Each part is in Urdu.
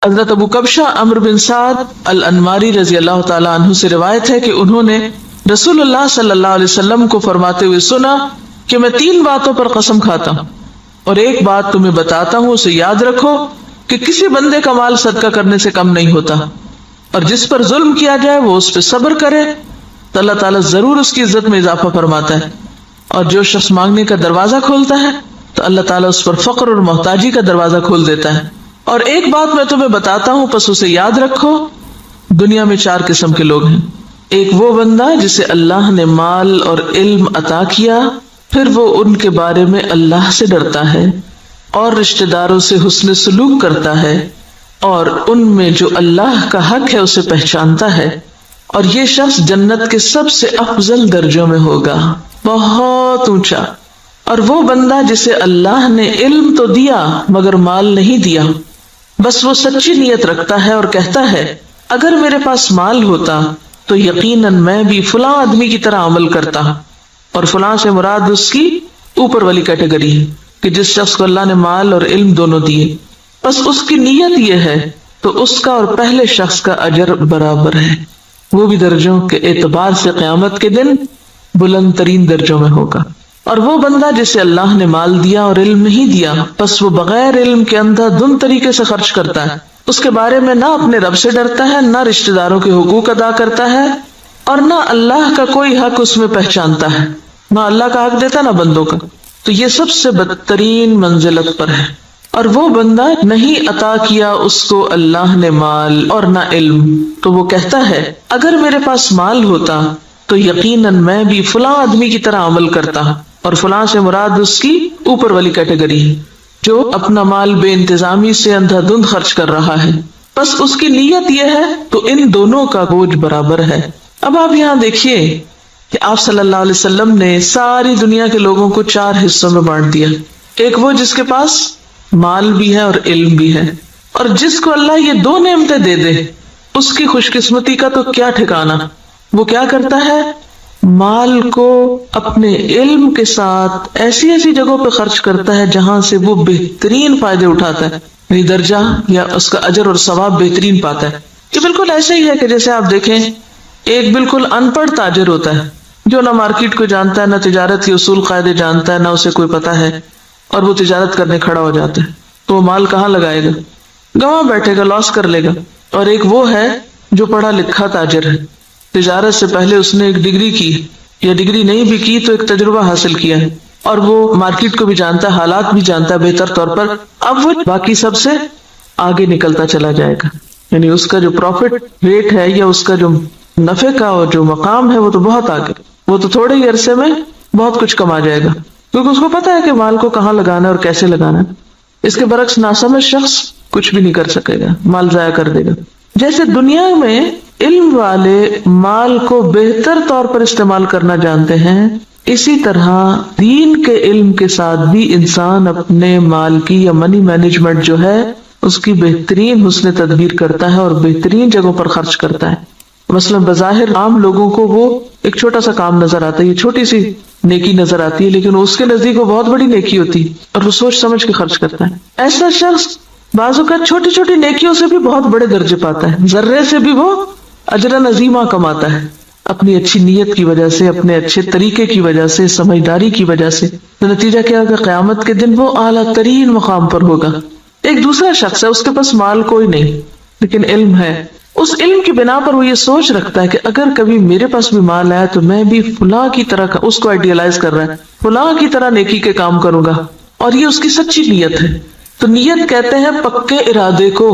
حضرت ابو کبشہ عمرو بن سعد الانماری رضی اللہ تعالیٰ عنہ سے روایت ہے کہ انہوں نے رسول اللہ صلی اللہ علیہ وسلم کو فرماتے ہوئے سنا کہ میں 3 باتوں پر قسم کھاتا ہوں اور ایک بات تمہیں بتاتا ہوں، اسے یاد رکھو کہ کسی بندے کا مال صدقہ کرنے سے کم نہیں ہوتا، اور جس پر ظلم کیا جائے وہ اس پہ صبر کرے تو اللہ تعالیٰ ضرور اس کی عزت میں اضافہ فرماتا ہے، اور جو شخص مانگنے کا دروازہ کھولتا ہے تو اللہ تعالیٰ اس پر فقر اور محتاجی کا دروازہ کھول دیتا ہے۔ اور ایک بات میں تمہیں بتاتا ہوں، پس اسے یاد رکھو، دنیا میں 4 قسم کے لوگ ہیں۔ ایک وہ بندہ جسے اللہ نے مال اور علم عطا کیا، پھر وہ ان کے بارے میں اللہ سے ڈرتا ہے اور رشتہ داروں سے حسن سلوک کرتا ہے، اور ان میں جو اللہ کا حق ہے اسے پہچانتا ہے، اور یہ شخص جنت کے سب سے افضل درجوں میں ہوگا، بہت اونچا۔ اور وہ بندہ جسے اللہ نے علم تو دیا مگر مال نہیں دیا، بس وہ سچی نیت رکھتا ہے اور کہتا ہے اگر میرے پاس مال ہوتا تو یقیناً میں بھی فلاں آدمی کی طرح عمل کرتا، اور فلاں سے مراد اس کی اوپر والی کیٹیگری ہے کہ جس شخص کو اللہ نے مال اور علم دونوں دیے، بس اس کی نیت یہ ہے تو اس کا اور پہلے شخص کا اجر برابر ہے، وہ بھی درجوں کے اعتبار سے قیامت کے دن بلند ترین درجوں میں ہوگا۔ اور وہ بندہ جسے اللہ نے مال دیا اور علم نہیں دیا، بس وہ بغیر علم کے اندھا دھند طریقے سے خرچ کرتا ہے، اس کے بارے میں نہ اپنے رب سے ڈرتا ہے، نہ رشتہ داروں کے حقوق ادا کرتا ہے، اور نہ اللہ کا کوئی حق اس میں پہچانتا ہے، نہ اللہ کا حق دیتا نہ بندوں کا، تو یہ سب سے بدترین منزلت پر ہے۔ اور وہ بندہ نہیں عطا کیا اس کو اللہ نے مال اور نہ علم، تو وہ کہتا ہے اگر میرے پاس مال ہوتا تو یقیناً میں بھی فلاں آدمی کی طرح عمل کرتا، اور فلاں سے مراد اس کی اوپر والی کیٹیگری ہے جو اپنا مال بے انتظامی سے اندھا دھند خرچ کر رہا ہے، بس اس کی نیت یہ ہے تو ان دونوں کا بوجھ برابر ہے۔ اب آپ یہاں دیکھیے کہ آپ صلی اللہ علیہ وسلم نے ساری دنیا کے لوگوں کو 4 حصوں میں بانٹ دیا۔ ایک وہ جس کے پاس مال بھی ہے اور علم بھی ہے، اور جس کو اللہ یہ 2 نعمتیں دے دے اس کی خوش قسمتی کا تو کیا ٹھکانا۔ وہ کیا کرتا ہے، مال کو اپنے علم کے ساتھ ایسی ایسی جگہوں پہ خرچ کرتا ہے جہاں سے وہ بہترین فائدے اٹھاتا ہے، یعنی درجہ یا اس کا اجر اور ثواب بہترین پاتا ہے۔ یہ بالکل ایسے ہی ہے کہ جیسے آپ دیکھیں ایک بالکل ان پڑھ تاجر ہوتا ہے جو نہ مارکیٹ کو جانتا ہے، نہ تجارت کے اصول قاعدے جانتا ہے، نہ اسے کوئی پتہ ہے، اور وہ تجارت کرنے کھڑا ہو جاتا ہے، تو وہ مال کہاں لگائے گا، گواں بیٹھے گا، لاس کر لے گا۔ اور ایک وہ ہے جو پڑھا لکھا تاجر ہے، تجارت سے پہلے اس نے ایک ڈگری کی، یا ڈگری نہیں بھی کی تو ایک تجربہ حاصل کیا ہے، اور وہ مارکیٹ کو بھی جانتا ہے، حالات بھی جانتا ہے بہتر طور پر، اب وہ باقی سب سے آگے نکلتا چلا جائے گا، یعنی اس کا جو پروفٹ ریٹ ہے یا اس کا جو نفع کا جو مقام ہے وہ تو بہت آگے، وہ تو تھوڑے ہی عرصے میں بہت کچھ کما جائے گا، کیونکہ اس کو پتا ہے کہ مال کو کہاں لگانا ہے اور کیسے لگانا ہے۔ اس کے برعکس ناسمجھ شخص کچھ بھی نہیں کر سکے گا، مال ضائع کر دے گا۔ جیسے دنیا میں علم والے مال کو بہتر طور پر استعمال کرنا جانتے ہیں، اسی طرح دین کے علم کے ساتھ بھی انسان اپنے مال کی یا منی مینجمنٹ جو ہے اس کی بہترین حسن تدبیر کرتا ہے اور بہترین جگہوں پر خرچ کرتا ہے۔ مثلا بظاہر عام لوگوں کو وہ ایک چھوٹا سا کام نظر آتا ہے، یہ چھوٹی سی نیکی نظر آتی ہے، لیکن اس کے نزدیک وہ بہت بڑی نیکی ہوتی ہے اور وہ سوچ سمجھ کے خرچ کرتا ہے۔ ایسا شخص بعض اوقات چھوٹی چھوٹی نیکیوں سے بھی بہت بڑے درجے پاتا ہے، ذرے سے بھی وہ اجر عظیمہ کماتا ہے، اپنی اچھی نیت کی وجہ سے، اپنے اچھے طریقے کی وجہ سے، سمجھداری کی وجہ سے۔ تو نتیجہ کیا ہوگا، قیامت کے دن وہ اعلیٰ ترین مقام پر ہوگا۔ ایک دوسرا شخص ہے، اس کے پاس مال کوئی نہیں لیکن علم ہے، اس علم کی بنا پر وہ یہ سوچ رکھتا ہے کہ اگر کبھی میرے پاس بھی مال آیا تو میں بھی فلاں کی طرح، اس کو آئیڈیالائز کر رہا ہے، فلاں کی طرح نیکی کے کام کروں گا، اور یہ اس کی سچی نیت ہے۔ تو نیت کہتے ہیں پکے ارادے کو،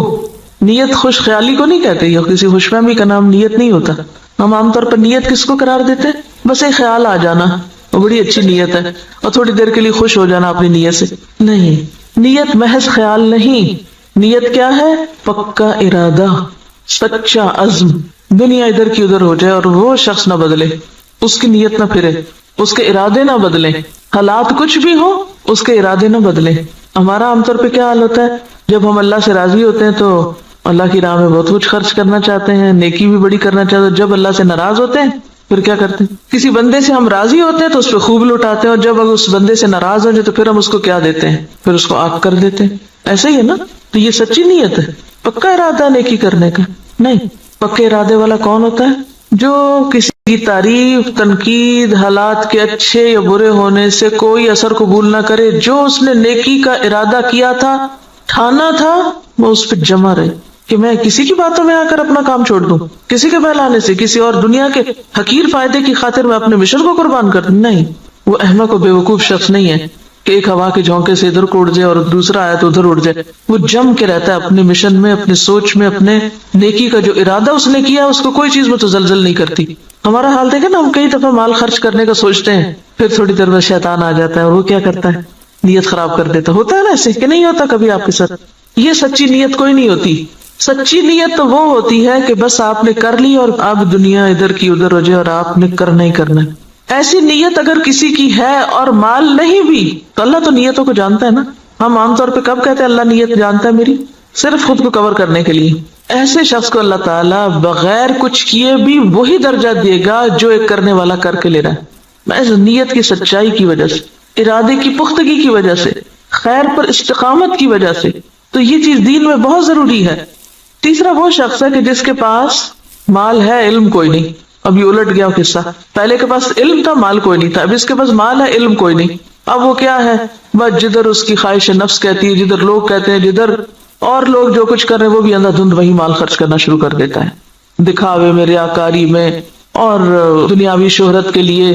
نیت خوش خیالی کو نہیں کہتے، یا کسی خوش فہمی کا نام نیت نہیں ہوتا۔ ہم عام طور پر نیت کس کو قرار دیتے ہیں، بس ایک خیال آ جانا، وہ بڑی اچھی نیت ہے، اور تھوڑی دیر کے لیے خوش ہو جانا اپنی نیت سے۔ نہیں، نیت محض خیال نہیں، نیت کیا ہے، پکا ارادہ، سچا عزم۔ دنیا ادھر کی ادھر ہو جائے اور وہ شخص نہ بدلے، اس کی نیت نہ پھرے، اس کے ارادے نہ بدلیں، حالات کچھ بھی ہو اس کے ارادے نہ بدلیں۔ ہمارا عام طور پہ کیا حال ہوتا ہے، جب ہم اللہ سے راضی ہوتے ہیں تو اللہ کی راہ میں بہت کچھ خرچ کرنا چاہتے ہیں، نیکی بھی بڑی کرنا چاہتے ہیں، جب اللہ سے ناراض ہوتے ہیں پھر کیا کرتے ہیں؟ کسی بندے سے ہم راضی ہوتے ہیں تو اس پہ خوب لوٹاتے ہیں، اور جب اگر اس بندے سے ناراض ہو جائے تو پھر ہم اس کو کیا دیتے ہیں؟ پھر اس کو آگ کر دیتے ہیں. ایسا ہی ہے نا. تو یہ سچی نیت ہے، پکا ارادہ نیکی کرنے کا نہیں. پکے ارادے والا کون ہوتا ہے؟ جو کسی کی تعریف، تنقید، حالات کے اچھے یا برے ہونے سے کوئی اثر قبول نہ کرے. جو اس نے نیکی کا ارادہ کیا تھا، ٹھانا تھا، وہ اس پہ جمع رہے کہ میں کسی کی باتوں میں آ کر اپنا کام چھوڑ دوں، کسی کے بہلانے سے، کسی اور دنیا کے حقیر فائدے کی خاطر میں اپنے مشن کو قربان کر دوں. نہیں، وہ احمق و بیوقوف شخص نہیں ہے کہ ایک ہوا کے جھونکے سے ادھر کو اڑ جائے اور دوسرا آیا تو ادھر اڑ جائے. وہ جم کے رہتا ہے اپنے مشن میں، اپنے سوچ میں، اپنے نیکی کا جو ارادہ اس نے کیا اس کو کوئی چیز متزلزل نہیں کرتی. ہمارا حال دیکھیں نا، ہم کئی دفعہ مال خرچ کرنے کا سوچتے ہیں، پھر تھوڑی دیر میں شیطان آ جاتا ہے اور وہ کیا کرتا ہے؟ نیت خراب کر دیتا. ہوتا ہے نا ایسے کہ نہیں ہوتا کبھی آپ کے ساتھ؟ یہ سچی نیت کوئی نہیں ہوتی. سچی نیت تو وہ ہوتی ہے کہ بس آپ نے کر لی اور اب دنیا ادھر کی ادھر ہو جائے اور آپ نے کرنا ہی کرنا ہے. ایسی نیت اگر کسی کی ہے اور مال نہیں بھی تو اللہ تو نیتوں کو جانتا ہے نا. ہم عام طور پہ کب کہتے ہیں اللہ نیت جانتا ہے میری؟ صرف خود کو کور کرنے کے لیے. ایسے شخص کو اللہ تعالیٰ بغیر کچھ کیے بھی وہی درجہ دے گا جو ایک کرنے والا کر کے لے رہا ہے. محض نیت کی سچائی کی وجہ سے، ارادے کی پختگی کی وجہ سے، خیر پر استقامت کی وجہ سے. تو یہ چیز دین میں بہت ضروری ہے. تیسرا وہ شخص ہے کہ جس کے پاس مال ہے، علم کوئی نہیں. اب یہ الٹ گیا قصہ. پہلے کے پاس علم تھا، مال کوئی نہیں تھا. اب اس کے پاس مال ہے، علم کوئی نہیں. اب وہ کیا ہے؟ بس جدھر اس کی خواہش نفس کہتی ہے، جدھر لوگ کہتے ہیں، جدھر اور لوگ جو کچھ کر رہے ہیں وہ بھی اندھا دھند وہی مال خرچ کرنا شروع کر دیتا ہے، دکھاوے میں، ریاکاری میں اور دنیاوی شہرت کے لیے.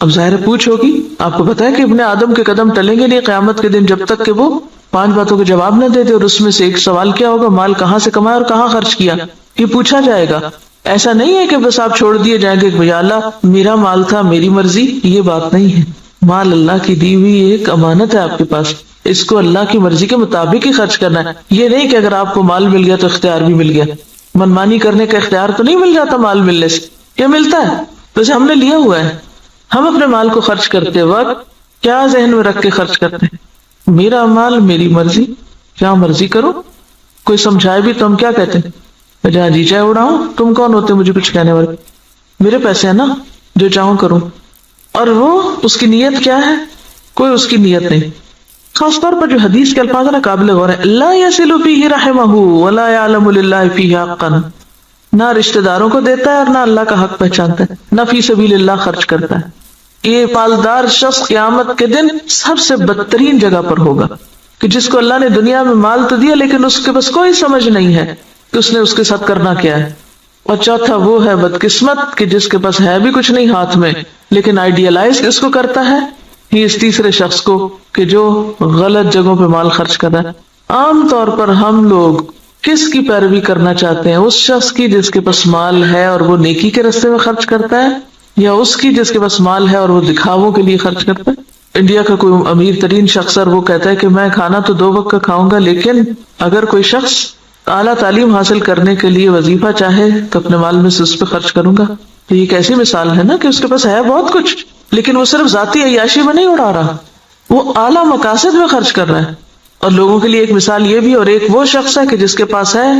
اب ظاہر پوچھ ہوگی. آپ کو پتا ہے کہ ابن آدم کے قدم ٹلیں گے نہیں قیامت کے دن جب تک کہ وہ 5 باتوں کے جواب نہ دے دے. اور اس میں سے ایک سوال کیا ہوگا؟ مال کہاں سے کمایا اور کہاں خرچ کیا، یہ پوچھا جائے گا. ایسا نہیں ہے کہ بس آپ چھوڑ دیے جائیں گے کہ بھیا اللہ میرا مال تھا، میری مرضی. یہ بات نہیں ہے. مال اللہ کی دی ہوئی ایک امانت ہے آپ کے پاس، اس کو اللہ کی مرضی کے مطابق ہی خرچ کرنا ہے. یہ نہیں کہ اگر آپ کو مال مل گیا تو اختیار بھی مل گیا. منمانی کرنے کا اختیار تو نہیں مل جاتا مال ملنے سے. یہ ملتا ہے ویسے ہم نے لیا ہوا ہے. ہم اپنے مال کو خرچ کرتے وقت کیا ذہن میں رکھ کے خرچ کرتے ہیں؟ میرا مال، میری مرضی، کیا مرضی کرو. کوئی سمجھائے بھی تو ہم کیا کہتے ہیں؟ جہاں جی چاہے اڑاؤں. تم کون ہوتے مجھے کچھ کہنے والے؟ میرے پیسے ہیں نا، جو چاہوں کروں. اور وہ اس کی نیت کیا ہے؟ کوئی اس کی نیت نہیں. خاص طور پر جو حدیث کے الفاظ نا قابل غور ہے. لا يصل فيه رحمه ولا يعلم لله فيه حقا. نہ رشتہ داروں کو دیتا ہے اور نہ اللہ کا حق پہچانتا ہے، نہ فی سبیل اللہ خرچ کرتا ہے. یہ مالدار شخص قیامت کے دن سب سے بدترین جگہ پر ہوگا کہ جس کو اللہ نے دنیا میں مال تو دیا لیکن اس کے بس کوئی سمجھ نہیں ہے کہ اس نے اس کے ساتھ کرنا کیا ہے. اور چوتھا وہ ہے بدقسمت کہ جس کے پاس ہے بھی کچھ نہیں ہاتھ میں لیکن آئیڈیالائز اس کو کرتا ہے. یہ اس تیسرے شخص کو کہ جو غلط جگہوں پہ مال خرچ کر رہا ہے. عام طور پر ہم لوگ کس کی پیروی کرنا چاہتے ہیں؟ اس شخص کی جس کے پاس مال ہے اور وہ نیکی کے راستے میں خرچ کرتا ہے، یا اس کی جس کے پاس مال ہے اور وہ دکھاووں کے لیے خرچ کرتا ہے؟ انڈیا کا کوئی امیر ترین شخص اور وہ کہتا ہے کہ میں کھانا تو 2 وقت کا کھاؤں گا، لیکن اگر کوئی شخص اعلیٰ تعلیم حاصل کرنے کے لیے وظیفہ چاہے تو اپنے مال میں سے اس پہ خرچ کروں گا. تو یہ ایک ایسی مثال ہے نا کہ اس کے پاس ہے بہت کچھ لیکن وہ صرف ذاتی عیاشی میں نہیں اڑا رہا، وہ اعلیٰ مقاصد میں خرچ کر رہا ہے. اور لوگوں کے لیے ایک مثال یہ بھی، اور ایک وہ شخص ہے کہ جس کے پاس ہے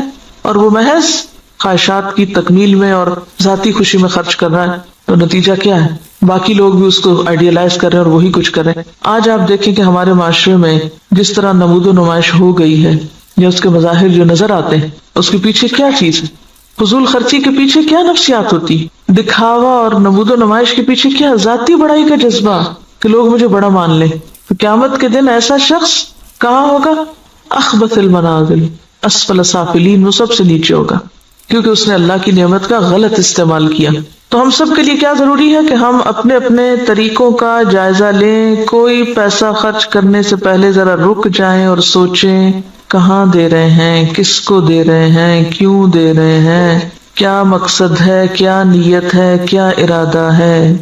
اور وہ محض خواہشات کی تکمیل میں اور ذاتی خوشی میں خرچ کر رہا ہے. تو نتیجہ کیا ہے؟ باقی لوگ بھی اس کو آئیڈیالائز کر رہے ہیں اور وہی کچھ کر رہے ہیں. آج آپ دیکھیں کہ ہمارے معاشرے میں جس طرح نمود و نمائش ہو گئی ہے یا اس کے مظاہر جو نظر آتے ہیں، اس کے پیچھے کیا چیز ہے؟ فضول خرچی کے پیچھے کیا نفسیات ہوتی؟ دکھاوا اور نمود و نمائش کے پیچھے کیا ذاتی بڑائی کا جذبہ کہ لوگ مجھے بڑا مان لیں. تو قیامت کے دن ایسا شخص کہاں ہوگا؟ اخبث المنازل، اسفل سافلین، وہ سب سے نیچے ہوگا کیونکہ اس نے اللہ کی نعمت کا غلط استعمال کیا. تو ہم سب کے لیے کیا ضروری ہے کہ ہم اپنے اپنے طریقوں کا جائزہ لیں. کوئی پیسہ خرچ کرنے سے پہلے ذرا رک جائیں اور سوچیں کہاں دے رہے ہیں، کس کو دے رہے ہیں، کیوں دے رہے ہیں، کیا مقصد ہے، کیا نیت ہے، کیا ارادہ ہے.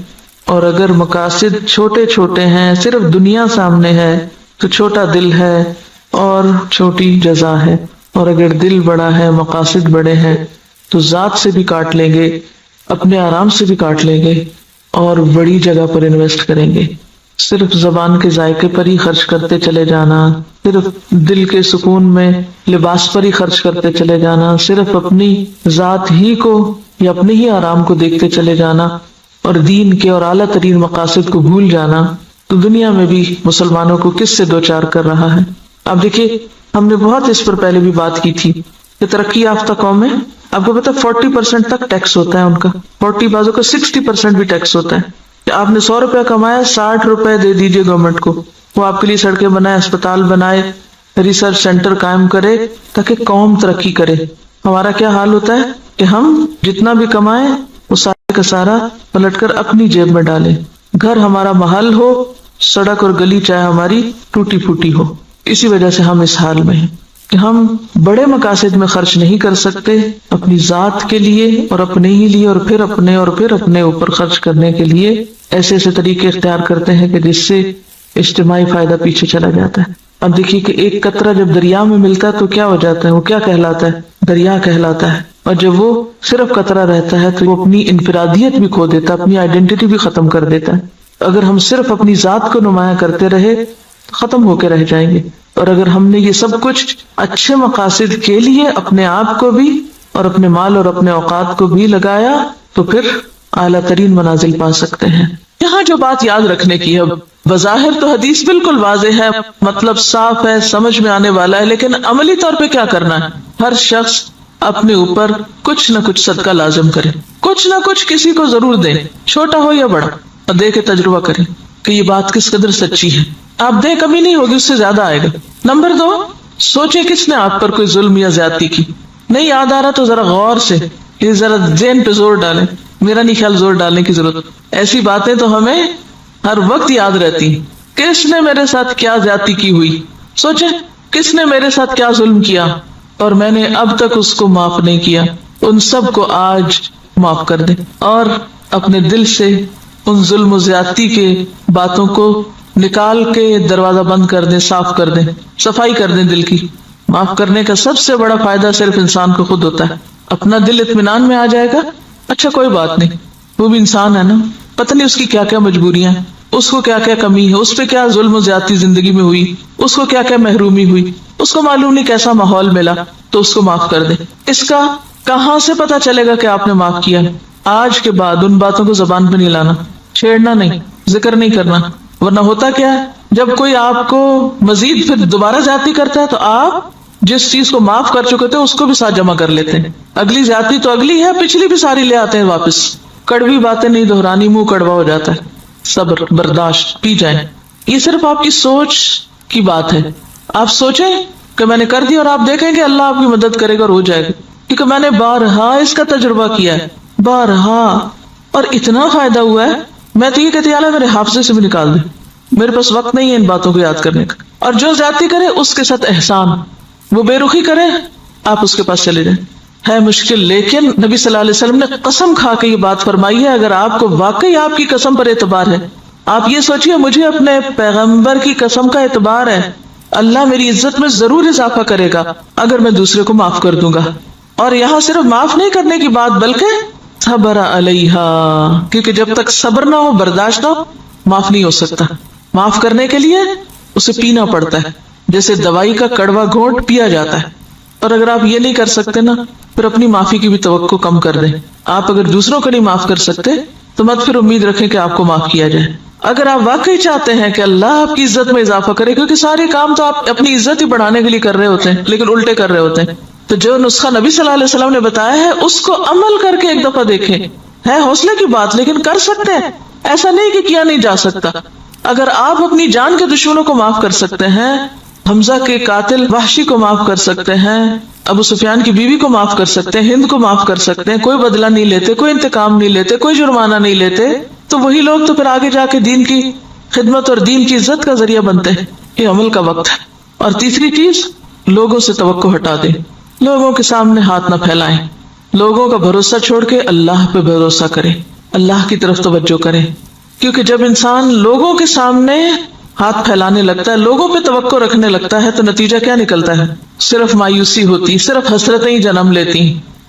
اور اگر مقاصد چھوٹے چھوٹے ہیں، صرف دنیا سامنے ہے تو چھوٹا دل ہے اور چھوٹی جزا ہے. اور اگر دل بڑا ہے، مقاصد بڑے ہیں تو ذات سے بھی کاٹ لیں گے، اپنے آرام سے بھی کاٹ لیں گے اور بڑی جگہ پر انویسٹ کریں گے. صرف زبان کے ذائقے پر ہی خرچ کرتے چلے جانا، صرف دل کے سکون میں لباس پر ہی خرچ کرتے چلے جانا، صرف اپنی ذات ہی کو یا اپنے ہی آرام کو دیکھتے چلے جانا، اور دین کے اور اعلیٰ ترین مقاصد کو بھول جانا تو دنیا میں بھی مسلمانوں کو کس سے دوچار کر رہا ہے. اب دیکھیے ہم نے بہت اس پر پہلے بھی بات کی تھی کہ ترقی یافتہ قومیں آپ کو پتا 40% تک ٹیکس ہوتا ہے ان کا, 40 بازو کا 60% بھی ٹیکس ہوتا ہے. کہ آپ نے 100 روپیہ کمایا 60 روپے دے دیجئے گورنمنٹ کو, وہ آپ کے لیے سڑکیں بنائے, اسپتال بنائے, ریسرچ سینٹر قائم کرے تاکہ قوم ترقی کرے. ہمارا کیا حال ہوتا ہے کہ ہم جتنا بھی کمائیں وہ سارے کا سارا پلٹ کر اپنی جیب میں ڈالیں. گھر ہمارا محل ہو, سڑک اور گلی چاہے ہماری ٹوٹی پھوٹی ہو. اسی وجہ سے ہم اس حال میں ہیں کہ ہم بڑے مقاصد میں خرچ نہیں کر سکتے, اپنی ذات کے لیے اور اپنے ہی لیے اور پھر اپنے اوپر خرچ کرنے کے لیے ایسے ایسے طریقے اختیار کرتے ہیں کہ جس سے اجتماعی فائدہ پیچھے چلا جاتا ہے. اب دیکھیے کہ ایک قطرہ جب دریا میں ملتا ہے تو کیا ہو جاتا ہے, وہ کیا کہلاتا ہے, دریا کہلاتا ہے. اور جب وہ صرف قطرہ رہتا ہے تو وہ اپنی انفرادیت بھی کھو دیتا ہے, اپنی آئیڈینٹی بھی ختم کر دیتا ہے. اگر ہم صرف اپنی ذات کو نمایاں کرتے رہے تو ختم ہو کے رہ جائیں گے. اور اگر ہم نے یہ سب کچھ اچھے مقاصد کے لیے اپنے آپ کو بھی اور اپنے مال اور اپنے اوقات کو بھی لگایا تو پھر اعلیٰ ترین منازل پا سکتے ہیں. یہاں جو بات یاد رکھنے کی ہے, بظاہر تو حدیث بالکل واضح ہے, مطلب صاف ہے, سمجھ میں آنے والا ہے, لیکن عملی طور پہ کیا کرنا ہے؟ ہر شخص اپنے اوپر کچھ نہ کچھ صدقہ لازم کرے, کچھ نہ کچھ کسی کو ضرور دے, چھوٹا ہو یا بڑا, اور دے کے تجربہ کرے کہ یہ بات کس قدر سچی ہے. آپ دے کمی نہیں ہوگی, اس سے زیادہ آئے گا. نمبر 2, سوچے کس نے آپ پر کوئی ظلم یا زیادتی کی. نہیں یاد آ رہا تو ذرا غور سے یہ ذرا ذہن پہ زور ڈالیں. میرا نہیں خیال زور ڈالنے کی ضرورت, ایسی باتیں تو ہمیں ہر وقت یاد رہتی. کس نے میرے ساتھ کیا زیادتی کی ہوئی, سوچے کس نے میرے ساتھ کیا ظلم کیا اور میں نے اب تک اس کو معاف نہیں کیا. ان سب کو آج معاف کر دیں اور اپنے دل سے ان ظلم و زیادتی کے باتوں کو نکال کے دروازہ بند کر دیں, صاف کر دیں, صفائی کر دیں دل کی. معاف کرنے کا سب سے بڑا فائدہ صرف انسان کو خود ہوتا ہے. اپنا دل اطمینان میں آ جائے گا, اچھا کوئی بات نہیں, وہ بھی انسان ہے نا, پتہ نہیں اس کی کیا کیا مجبوریاں ہیں, اس کو کیا کیا کمی ہے, اس پہ کیا ظلم و زیادتی زندگی میں ہوئی, اس کو کیا کیا محرومی ہوئی, اس کو معلوم نہیں کیسا ماحول ملا, تو اس کو معاف کر دیں. اس کا کہاں سے پتا چلے گا کہ آپ نے معاف کیا؟ آج کے بعد ان باتوں کو زبان پہ نہیں لانا, چھیڑنا نہیں, ذکر نہیں کرنا. ورنہ ہوتا کیا ہے, جب کوئی آپ کو مزید پھر دوبارہ زیادتی کرتا ہے تو آپ جس چیز کو معاف کر چکے تھے اس کو بھی ساتھ جمع کر لیتے ہیں. اگلی زیادتی تو اگلی ہے, پچھلی بھی ساری لے آتے ہیں واپس. کڑوی باتیں نہیں دہرانی, منہ کڑوا ہو جاتا ہے. صبر, برداشت, پی جائیں. یہ صرف آپ کی سوچ کی بات ہے. آپ سوچیں کہ میں نے کر دیا اور آپ دیکھیں کہ اللہ آپ کی مدد کرے گا اور ہو جائے گا, کیونکہ میں نے بارہا اس کا تجربہ کیا ہے, بارہا, اور اتنا فائدہ ہوا ہے. میں تو یہ کہتی اللہ میرے حافظے سے بھی نکال دے, میرے پاس وقت نہیں ہے ان باتوں کو یاد کرنے کا. اور جو زیادتی کرے اس کے ساتھ احسان, وہ بے رخی کرے آپ اس کے پاس چلے جائیں. ہے مشکل, لیکن نبی صلی اللہ علیہ وسلم نے قسم کھا کے یہ بات فرمائی ہے. اگر آپ کو واقعی آپ کی قسم پر اعتبار ہے, آپ یہ سوچیے مجھے اپنے پیغمبر کی قسم کا اعتبار ہے, اللہ میری عزت میں ضرور اضافہ کرے گا اگر میں دوسرے کو معاف کر دوں گا. اور یہاں صرف معاف نہیں کرنے کی بات بلکہ صبر علیہا, کیونکہ جب تک صبر نہ ہو, برداشت نہ ہو, معاف نہیں ہو سکتا. معاف کرنے کے لیے اسے پینا پڑتا ہے, جیسے دوائی کا کڑوا گھونٹ پیا جاتا ہے. اور اگر آپ یہ نہیں کر سکتے نا, پھر اپنی معافی کی بھی توقع کم کر دیں. آپ اگر دوسروں کو نہیں معاف کر سکتے تو مت پھر امید رکھیں کہ آپ کو معاف کیا جائے. اگر آپ واقعی چاہتے ہیں کہ اللہ آپ کی عزت میں اضافہ کرے, کیونکہ سارے کام تو آپ اپنی عزت ہی بڑھانے کے لیے کر رہے ہوتے ہیں لیکن الٹے کر رہے ہوتے ہیں, تو جو نسخہ نبی صلی اللہ علیہ وسلم نے بتایا ہے اس کو عمل کر کے ایک دفعہ دیکھیں. ہے حوصلے کی بات, لیکن کر سکتے ہیں, ایسا نہیں کہ کیا نہیں جا سکتا. اگر آپ اپنی جان کے دشمنوں کو معاف کر سکتے ہیں, حمزہ کے قاتل وحشی کو معاف کر سکتے ہیں, ابو سفیان کی بیوی کو معاف کر سکتے ہیں, ہند کو معاف کر سکتے ہیں, کوئی بدلہ نہیں لیتے, کوئی انتقام نہیں لیتے, کوئی جرمانہ نہیں لیتے, تو وہی لوگ تو پھر آگے جا کے دین کی خدمت اور دین کی عزت کا ذریعہ بنتے ہیں. یہ عمل کا وقت ہے. اور تیسری چیز, لوگوں سے توقع ہٹا دیں, لوگوں کے سامنے ہاتھ نہ پھیلائیں, لوگوں کا بھروسہ چھوڑ کے اللہ پہ بھروسہ کریں, اللہ کی طرف توجہ کریں. کیونکہ جب انسان لوگوں کے سامنے ہاتھ پھیلانے لگتا ہے, لوگوں پہ توقع رکھنے لگتا ہے, تو نتیجہ کیا نکلتا ہے؟ صرف مایوسی ہوتی, صرف حسرتیں ہی جنم لیتی,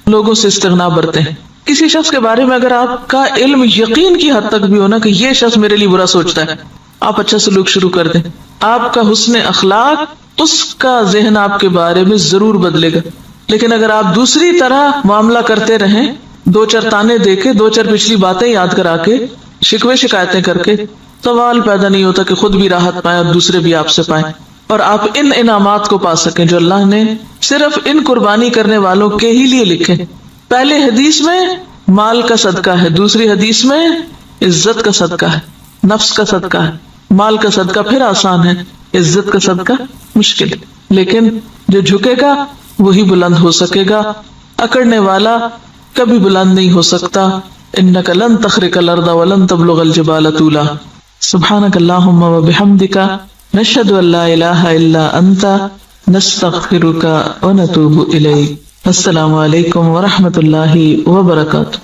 لوگوں سے استغنا برتے ہیں. کسی شخص کے بارے میں اگر آپ کا علم یقین کی حد تک بھی ہونا کہ یہ شخص میرے لیے برا سوچتا ہے, آپ اچھا سلوک شروع کر دیں. آپ کا حسن اخلاق اس کا ذہن آپ کے بارے میں ضرور بدلے گا. لیکن اگر آپ دوسری طرح معاملہ کرتے رہیں دو چار تانے دے کے، دو چار پچھلی باتیں یاد کرا کے، شکوے شکایتیں کر کے سوال پیدا نہیں ہوتا کہ خود بھی راحت پائیں اور دوسرے بھی آپ سے پائیں، اور آپ ان انعامات کو پا سکیں جو اللہ نے صرف ان قربانی کرنے والوں کے ہی لیے لکھے۔ پہلے حدیث میں مال کا صدقہ ہے، دوسری حدیث میں عزت کا صدقہ ہے، نفس کا صدقہ ہے۔ مال کا صدقہ پھر آسان ہے، عزت کا صدقہ مشکل، لیکن جو جھکے گا وہی بلند ہو سکے گا، اکڑنے والا کبھی بلند نہیں ہو سکتا۔ انک لن تخرق الارض ولن تبلغ الجبال طولا۔ سبحانک اللہم وبحمدک، نشہد ان لا الہ الا انت، نستغفرک ونتوب الیک۔ السلام علیکم ورحمۃ اللہ وبرکاتہ۔